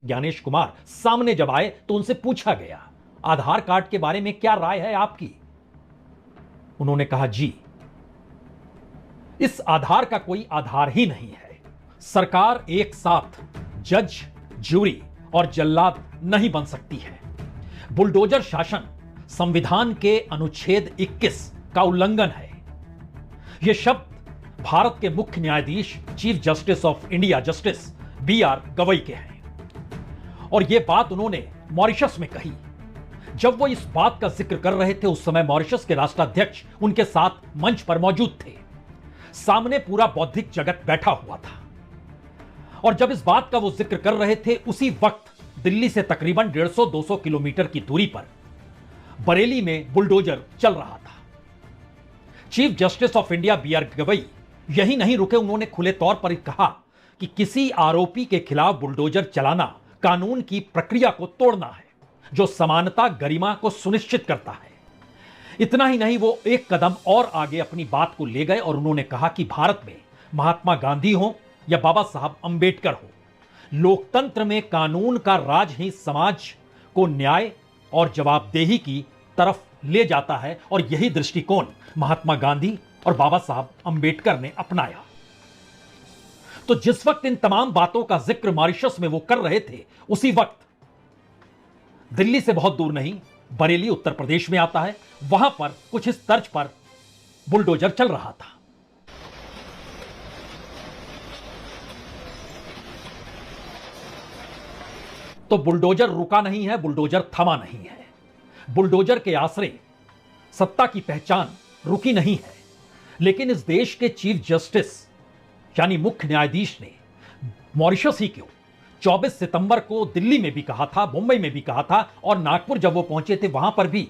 ज्ञानेश कुमार सामने जब आए तो उनसे पूछा गया, आधार कार्ड के बारे में क्या राय है आपकी? उन्होंने कहा, जी, इस आधार का कोई आधार ही नहीं है। सरकार एक साथ जज, ज्यूरी और जल्लाद नहीं बन सकती है। बुलडोजर शासन संविधान के अनुच्छेद 21 का उल्लंघन है। यह शब्द भारत के मुख्य न्यायाधीश chief justice of India justice BR Gavai के हैं और यह बात उन्होंने मॉरिशस में कही। जब वो इस बात का जिक्र कर रहे थे उस समय मॉरिशस के राष्ट्राध्यक्ष उनके साथ मंच पर मौजूद थे। सामने पूरा बौद्धिक जगत बैठा हुआ था और जब इस बात का वो जिक्र कर रहे थे उसी वक्त दिल्ली से तकरीबन 150-200 किलोमीटर की दूरी पर बरेली में बुलडोजर चल रहा था। Chief justice of India BR Gavai यही नहीं रुके, उन्होंने खुले तौर पर कहा कि किसी आरोपी के खिलाफ बुलडोजर चलाना कानून की प्रक्रिया को तोड़ना है जो समानता गरिमा को सुनिश्चित करता है। इतना ही नहीं, वो एक कदम और आगे अपनी बात को ले गए और उन्होंने कहा कि भारत में महात्मा गांधी हो या बाबा साहब अंबेडकर हो, लोकतंत्र में कानून का राज ही समाज को न्याय और जवाबदेही की तरफ ले जाता है और यही दृष्टिकोण महात्मा गांधी और बाबा साहब अंबेडकर ने अपनाया। तो जिस वक्त इन तमाम बातों का जिक्र मॉरिशस में वो कर रहे थे उसी वक्त दिल्ली से बहुत दूर नहीं, बरेली उत्तर प्रदेश में आता है, वहां पर कुछ इस तर्ज पर बुलडोजर चल रहा था। तो बुलडोजर रुका नहीं है, बुलडोजर थमा नहीं है। बुलडोजर के आसरे सत्ता की पहचान रुकी नहीं है, लेकिन इस देश के चीफ जस्टिस यानी मुख्य न्यायाधीश ने मॉरिशस ही क्यों 24 सितंबर को दिल्ली में भी कहा था, मुंबई में भी कहा था और नागपुर जब वो पहुंचे थे वहां पर भी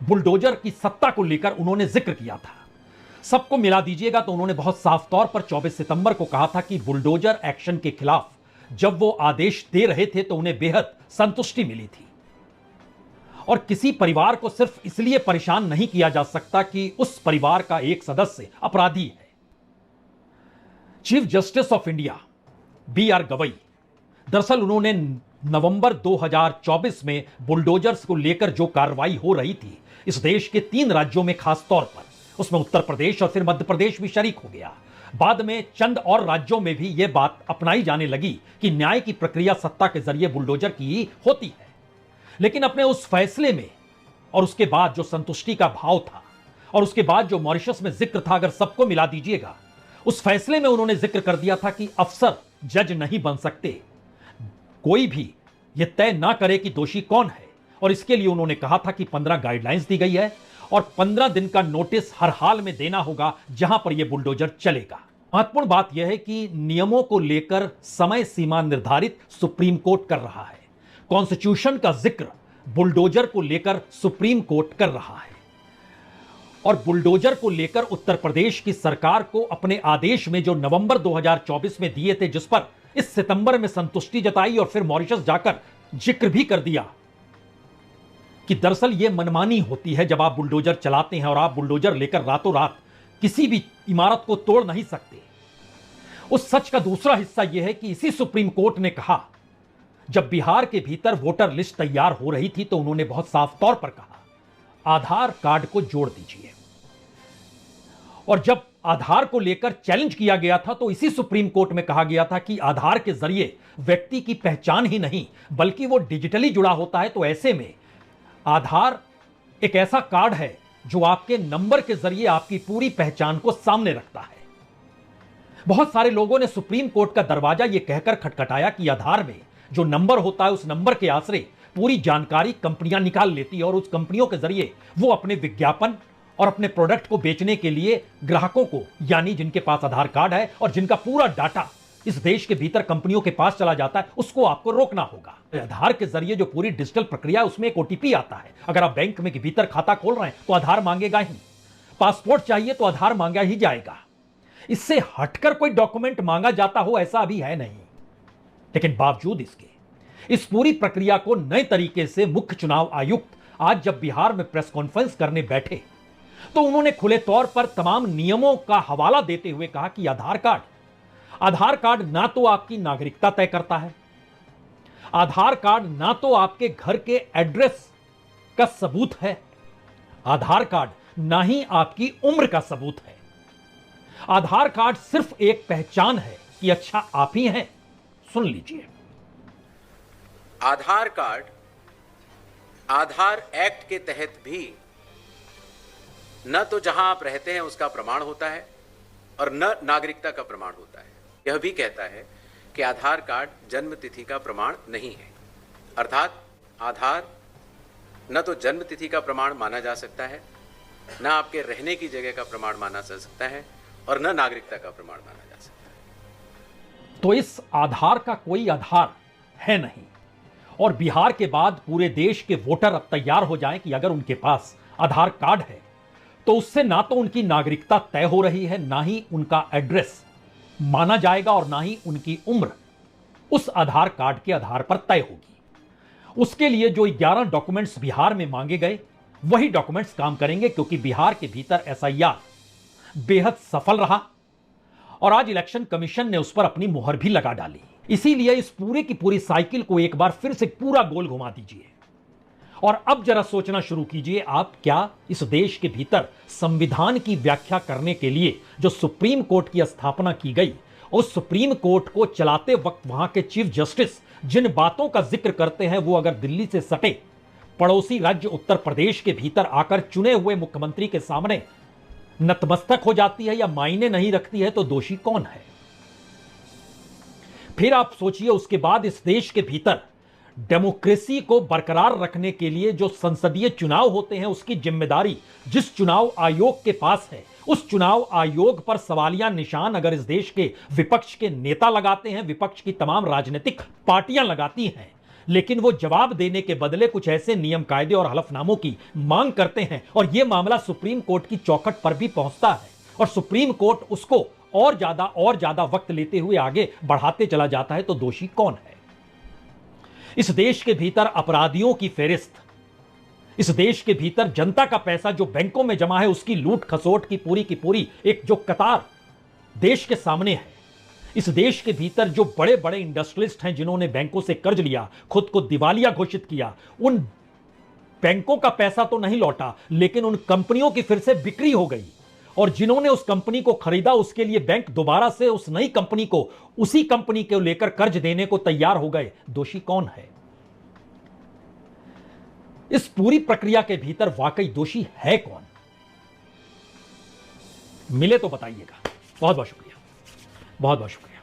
बुलडोजर की सत्ता को लेकर उन्होंने जिक्र किया था। सबको मिला दीजिएगा तो उन्होंने बहुत साफ तौर पर 24 सितंबर को कहा था कि बुलडोजर एक्शन के खिलाफ जब वो आदेश दे रहे थे तो उन्हें बेहद संतुष्टि मिली थी और किसी परिवार को सिर्फ इसलिए परेशान नहीं किया जा सकता कि उस परिवार का एक सदस्य अपराधी है। Chief justice of India BR Gavai दरअसल उन्होंने नवंबर 2024 में बुलडोजर्स को लेकर जो कार्रवाई हो रही थी इस देश के 3 राज्यों में, खास तौर पर उसमें उत्तर प्रदेश और फिर मध्य प्रदेश भी शरीक हो गया। बाद में चंद और राज्यों में भी यह बात अपनाई जाने लगी कि न्याय की प्रक्रिया सत्ता के जरिए बुलडोजर की ही होती है। लेकिन अपने उस फैसले में और उसके बाद जो संतुष्टि का भाव था और उसके बाद जो मॉरिशस में जिक्र था, अगर सबको मिला दीजिएगा, उस फैसले में उन्होंने जिक्र कर दिया था कि अफसर जज नहीं बन सकते, कोई भी यह तय ना करे कि दोषी कौन है और इसके लिए उन्होंने कहा था कि 15 गाइडलाइंस दी गई है और 15 दिन का नोटिस हर हाल में देना होगा जहां पर यह बुलडोजर चलेगा। महत्वपूर्ण बात यह है कि नियमों को लेकर समय सीमा निर्धारित सुप्रीम कोर्ट कर रहा है। कॉन्स्टिट्यूशन का जिक्र बुलडोजर को लेकर सुप्रीम कोर्ट कर रहा है और बुलडोजर को लेकर उत्तर प्रदेश की सरकार को अपने आदेश में जो नवंबर 2024 में दिए थे, जिस पर इस सितंबर में संतुष्टि जताई और फिर मॉरिशस जाकर जिक्र भी कर दिया कि दरअसल यह मनमानी होती है जब आप बुलडोजर चलाते हैं और आप बुलडोजर लेकर रातों रात किसी भी इमारत को तोड़ नहीं सकते। उस सच का दूसरा हिस्सा यह है कि इसी सुप्रीम कोर्ट ने कहा, जब बिहार के भीतर वोटर लिस्ट तैयार हो रही थी तो उन्होंने बहुत साफ तौर पर कहा, आधार कार्ड को जोड़ दीजिए। और जब आधार को लेकर चैलेंज किया गया था तो इसी सुप्रीम कोर्ट में कहा गया था कि आधार के जरिए व्यक्ति की पहचान ही नहीं बल्कि वो डिजिटली जुड़ा होता है, तो ऐसे में आधार एक ऐसा कार्ड है जो आपके नंबर के जरिए आपकी पूरी पहचान को सामने रखता है। बहुत सारे लोगों ने सुप्रीम कोर्ट का दरवाजा यह कहकर खटखटाया कि आधार में जो नंबर होता है उस नंबर के आसरे पूरी जानकारी कंपनियां निकाल लेती है और उस कंपनियों के जरिए वो अपने विज्ञापन और अपने प्रोडक्ट को बेचने के लिए ग्राहकों को, यानी जिनके पास आधार कार्ड है और जिनका पूरा डाटा इस देश के भीतर कंपनियों के पास चला जाता है, उसको आपको रोकना होगा। आधार के जरिए जो पूरी डिजिटल प्रक्रिया है उसमें एक OTP आता है। अगर आप बैंक में के भीतर खाता खोल रहे हैं तो आधार मांगेगा ही, पासपोर्ट चाहिए तो आधार मांगा ही जाएगा। इससे हटकर कोई डॉक्यूमेंट मांगा जाता हो ऐसा अभी है नहीं। लेकिन बावजूद इसके इस पूरी प्रक्रिया को नए तरीके से मुख्य चुनाव आयुक्त आज जब बिहार में प्रेस कॉन्फ्रेंस करने बैठे तो उन्होंने खुले तौर पर तमाम नियमों का हवाला देते हुए कहा कि आधार कार्ड ना तो आपकी नागरिकता तय करता है, आधार कार्ड ना तो आपके घर के एड्रेस का सबूत है, आधार कार्ड ना ही आपकी उम्र का सबूत है। आधार कार्ड सिर्फ एक पहचान है कि अच्छा आप ही हैं। सुन लीजिए। आधार कार्ड आधार एक्ट के तहत भी न तो जहां आप रहते हैं उसका प्रमाण होता है और न नागरिकता का प्रमाण होता है। यह भी कहता है कि आधार कार्ड जन्म तिथि का प्रमाण नहीं है, अर्थात आधार न तो जन्म तिथि का प्रमाण माना जा सकता है, न आपके रहने की जगह का प्रमाण माना जा सकता है और न नागरिकता का प्रमाण माना जा सकता है। तो इस आधार का कोई आधार है नहीं। और बिहार के बाद पूरे देश के वोटर अब तैयार हो जाएं कि अगर उनके पास आधार कार्ड है तो उससे ना तो उनकी नागरिकता तय हो रही है, ना ही उनका एड्रेस माना जाएगा और ना ही उनकी उम्र उस आधार कार्ड के आधार पर तय होगी। उसके लिए जो 11 डॉक्यूमेंट्स बिहार में मांगे गए वही डॉक्यूमेंट्स काम करेंगे, क्योंकि बिहार के भीतर एसआईआर बेहद सफल रहा और आज इलेक्शन कमीशन ने उस पर अपनी मुहर भी लगा डाली। इसीलिए इस पूरे की पूरी साइकिल को एक बार फिर से पूरा गोल घुमा दीजिए और अब जरा सोचना शुरू कीजिए, आप क्या इस देश के भीतर संविधान की व्याख्या करने के लिए जो सुप्रीम कोर्ट की स्थापना की गई, उस सुप्रीम कोर्ट को चलाते वक्त वहां के चीफ जस्टिस जिन बातों का जिक्र करते हैं वो अगर दिल्ली से सटे पड़ोसी राज्य उत्तर प्रदेश के भीतर आकर चुने हुए मुख्यमंत्री के सामने नतमस्तक हो जाती है या मायने नहीं रखती है, तो दोषी कौन है? फिर आप सोचिए, उसके बाद इस देश के भीतर डेमोक्रेसी को बरकरार रखने के लिए जो संसदीय चुनाव होते हैं उसकी जिम्मेदारी जिस चुनाव आयोग के पास है, उस चुनाव आयोग पर सवालिया निशान अगर इस देश के विपक्ष के नेता लगाते हैं, विपक्ष की तमाम राजनीतिक पार्टियां लगाती हैं, लेकिन वो जवाब देने के बदले कुछ ऐसे नियम कायदे और हलफनामों की मांग करते हैं और यह मामला सुप्रीम कोर्ट की चौखट पर भी पहुंचता है और सुप्रीम कोर्ट उसको और ज्यादा वक्त लेते हुए आगे बढ़ाते चला जाता है, तो दोषी कौन है? इस देश के भीतर अपराधियों की फेरिस्त, इस देश के भीतर जनता का पैसा जो बैंकों में जमा है उसकी लूट खसोट की पूरी एक जो कतार देश के सामने है, इस देश के भीतर जो बड़े बड़े इंडस्ट्रियलिस्ट हैं जिन्होंने बैंकों से कर्ज लिया, खुद को दिवालिया घोषित किया, उन बैंकों का पैसा तो नहीं लौटा लेकिन उन कंपनियों की फिर से बिक्री हो गई और जिन्होंने उस कंपनी को खरीदा उसके लिए बैंक दोबारा से उस नई कंपनी को उसी कंपनी को लेकर कर्ज देने को तैयार हो गए। दोषी कौन है? इस पूरी प्रक्रिया के भीतर वाकई दोषी है कौन? मिले तो बताइएगा। बहुत बहुत शुक्रिया, बहुत बहुत शुक्रिया।